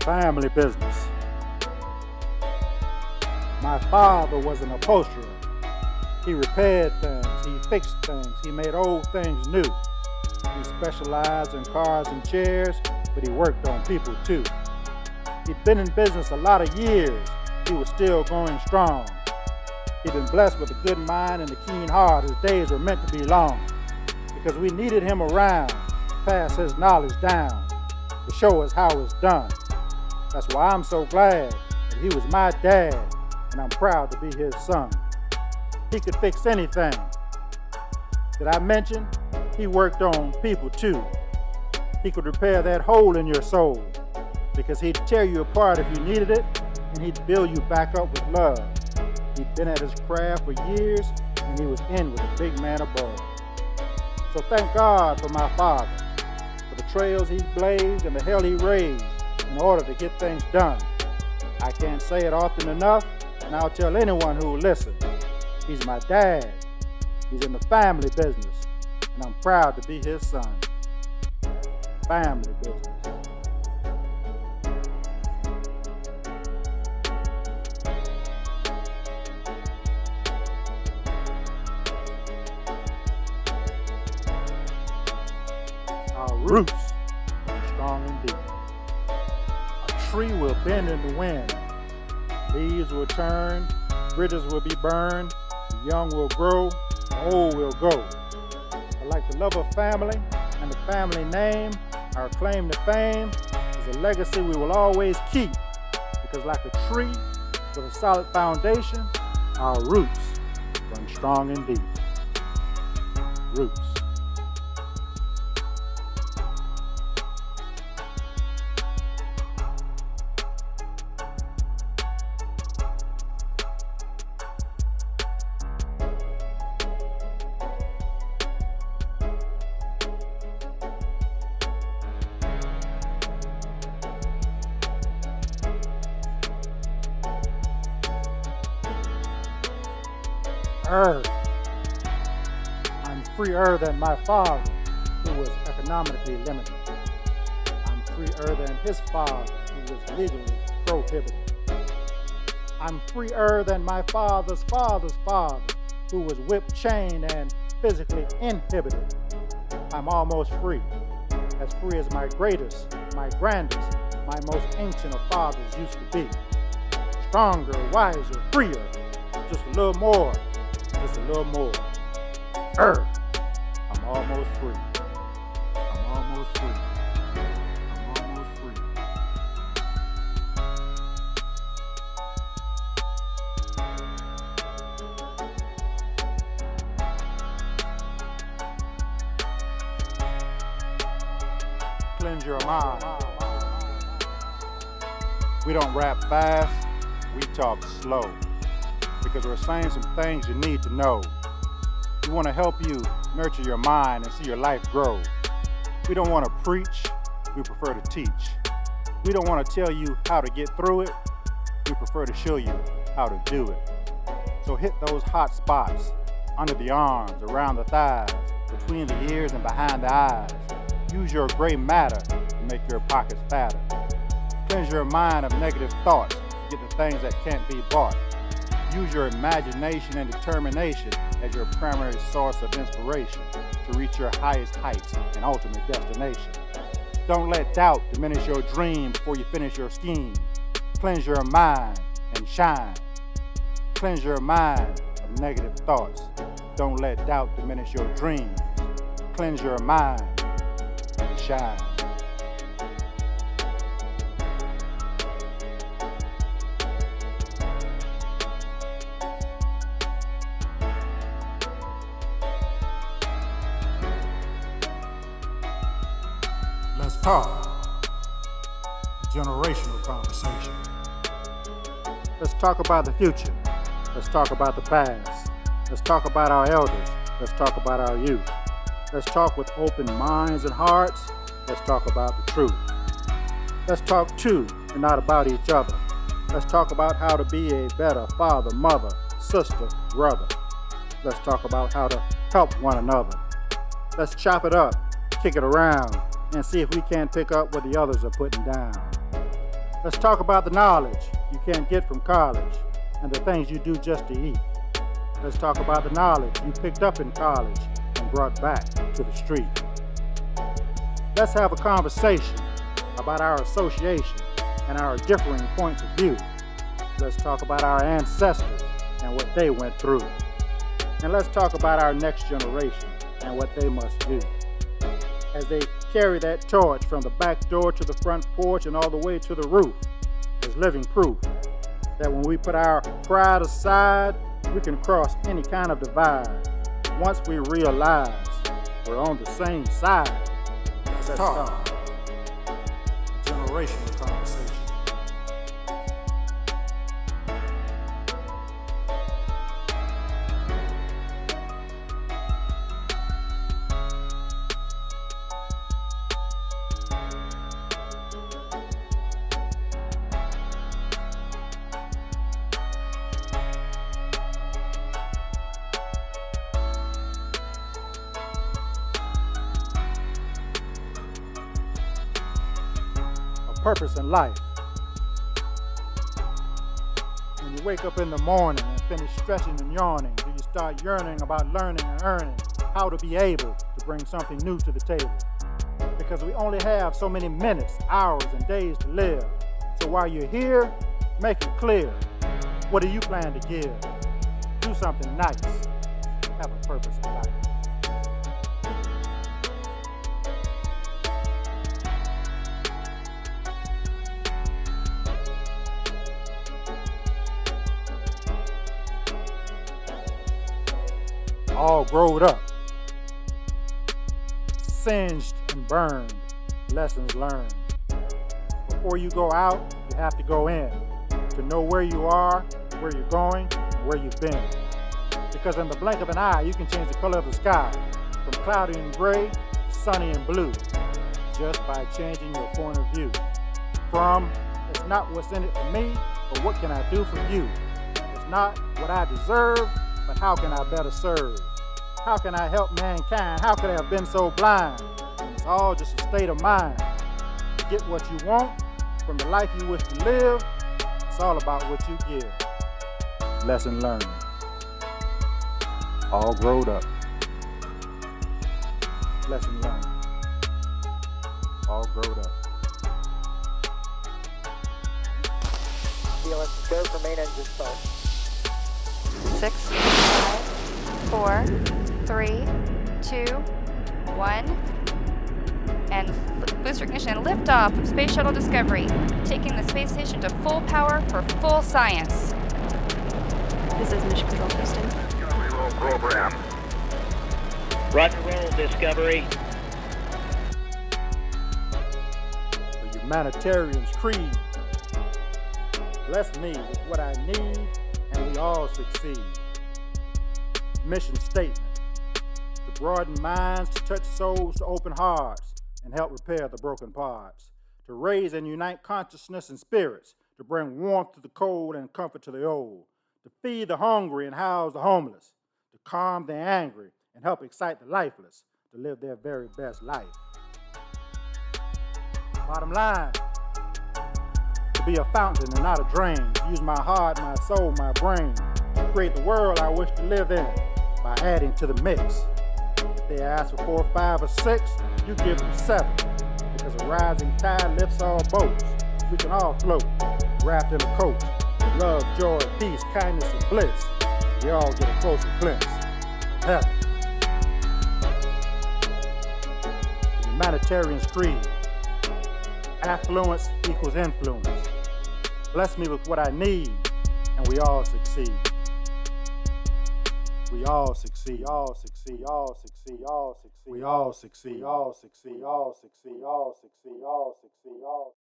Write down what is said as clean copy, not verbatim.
Family business. My father was an upholsterer. He repaired things, he fixed things, he made old things new. He specialized in cars and chairs, but he worked on people too. He'd been in business a lot of years, he was still going strong. He'd been blessed with a good mind and a keen heart. His days were meant to be long, because we needed him around to pass his knowledge down, to show us how it's done. That's why I'm so glad that he was my dad, and I'm proud to be his son. He could fix anything. Did I mention he worked on people too? He could repair that hole in your soul, because he'd tear you apart if you needed it, and he'd build you back up with love. He'd been at his craft for years, and he was in with a big man above. So thank God for my father, for the trails he blazed and the hell he raised in order to get things done. I can't say it often enough, and I'll tell anyone who will listen. He's my dad. He's in the family business, and I'm proud to be his son. Family business. Our roots are strong and deep. A tree will bend in the wind. Leaves will turn, bridges will be burned, the young will grow, the old will go. But like the love of family and the family name, our claim to fame is a legacy we will always keep, because like a tree with a solid foundation, our roots run strong and deep. Roots. I'm freer than my father, who was economically limited. I'm freer than his father, who was legally prohibited. I'm freer than my father's father's father, who was whipped, chained, and physically inhibited. I'm almost free as my greatest, my grandest, my most ancient of fathers used to be. Stronger, wiser, freer, just a little more. Just a little more. I'm almost free. I'm almost free. I'm almost free. Cleanse your mind. We don't rap fast, we talk slow, because we're saying some things you need to know. We want to help you nurture your mind and see your life grow. We don't want to preach, we prefer to teach. We don't want to tell you how to get through it, we prefer to show you how to do it. So hit those hot spots, under the arms, around the thighs, between the ears and behind the eyes. Use your gray matter to make your pockets fatter. Cleanse your mind of negative thoughts to get the things that can't be bought. Use your imagination and determination as your primary source of inspiration to reach your highest heights and ultimate destination. Don't let doubt diminish your dream before you finish your scheme. Cleanse your mind and shine. Cleanse your mind of negative thoughts. Don't let doubt diminish your dreams. Cleanse your mind and shine. Let's talk. A generational conversation. Let's talk about the future. Let's talk about the past. Let's talk about our elders. Let's talk about our youth. Let's talk with open minds and hearts. Let's talk about the truth. Let's talk to and not about each other. Let's talk about how to be a better father, mother, sister, brother. Let's talk about how to help one another. Let's chop it up, kick it around, and see if we can't pick up what the others are putting down. Let's talk about the knowledge you can't get from college and the things you do just to eat. Let's talk about the knowledge you picked up in college and brought back to the street. Let's have a conversation about our association and our differing points of view. Let's talk about our ancestors and what they went through. And let's talk about our next generation and what they must do as they carry that torch from the back door to the front porch and all the way to the roof as living proof that when we put our pride aside, we can cross any kind of divide once we realize we're on the same side. Let's talk. Generational conversation. Purpose in life. When you wake up in the morning and finish stretching and yawning, do you start yearning about learning and earning how to be able to bring something new to the table? Because we only have so many minutes, hours, and days to live. So while you're here, make it clear. What do you plan to give? Do something nice. Have a purpose in life. All growed up, singed and burned, lessons learned. Before you go out, you have to go in to know where you are, where you're going, and where you've been. Because in the blink of an eye, you can change the color of the sky from cloudy and gray to sunny and blue just by changing your point of view. From, it's not what's in it for me, but what can I do for you? It's not what I deserve, but how can I better serve? How can I help mankind? How could I have been so blind? And it's all just a state of mind. To get what you want from the life you wish to live, it's all about what you give. Lesson learned. All growed up. Lesson learned. All growed up. Let's go for main engine start. 6, 5, 4, 3, 2, 1, and booster ignition liftoff of Space Shuttle Discovery, taking the space station to full power for full science. This is Mission Control Houston. Roll program. Roger, roll, Discovery. The humanitarian's creed. Bless me with what I need, and we all succeed. Mission statement. To broaden minds, to touch souls, to open hearts, and help repair the broken parts. To raise and unite consciousness and spirits, to bring warmth to the cold and comfort to the old. To feed the hungry and house the homeless. To calm the angry and help excite the lifeless to live their very best life. Bottom line, to be a fountain and not a drain. To use my heart, my soul, my brain. To create the world I wish to live in by adding to the mix. If they ask for 4, 5, or 6, you give them 7. Because a rising tide lifts all boats. We can all float, wrapped in a coat. Love, joy, peace, kindness, and bliss. We all get a closer glimpse of heaven. The humanitarian's creed. Affluence equals influence. Bless me with what I need, and we all succeed. We all succeed, all succeed, all succeed, all succeed. We all succeed, all succeed, all succeed, all succeed, all succeed, all.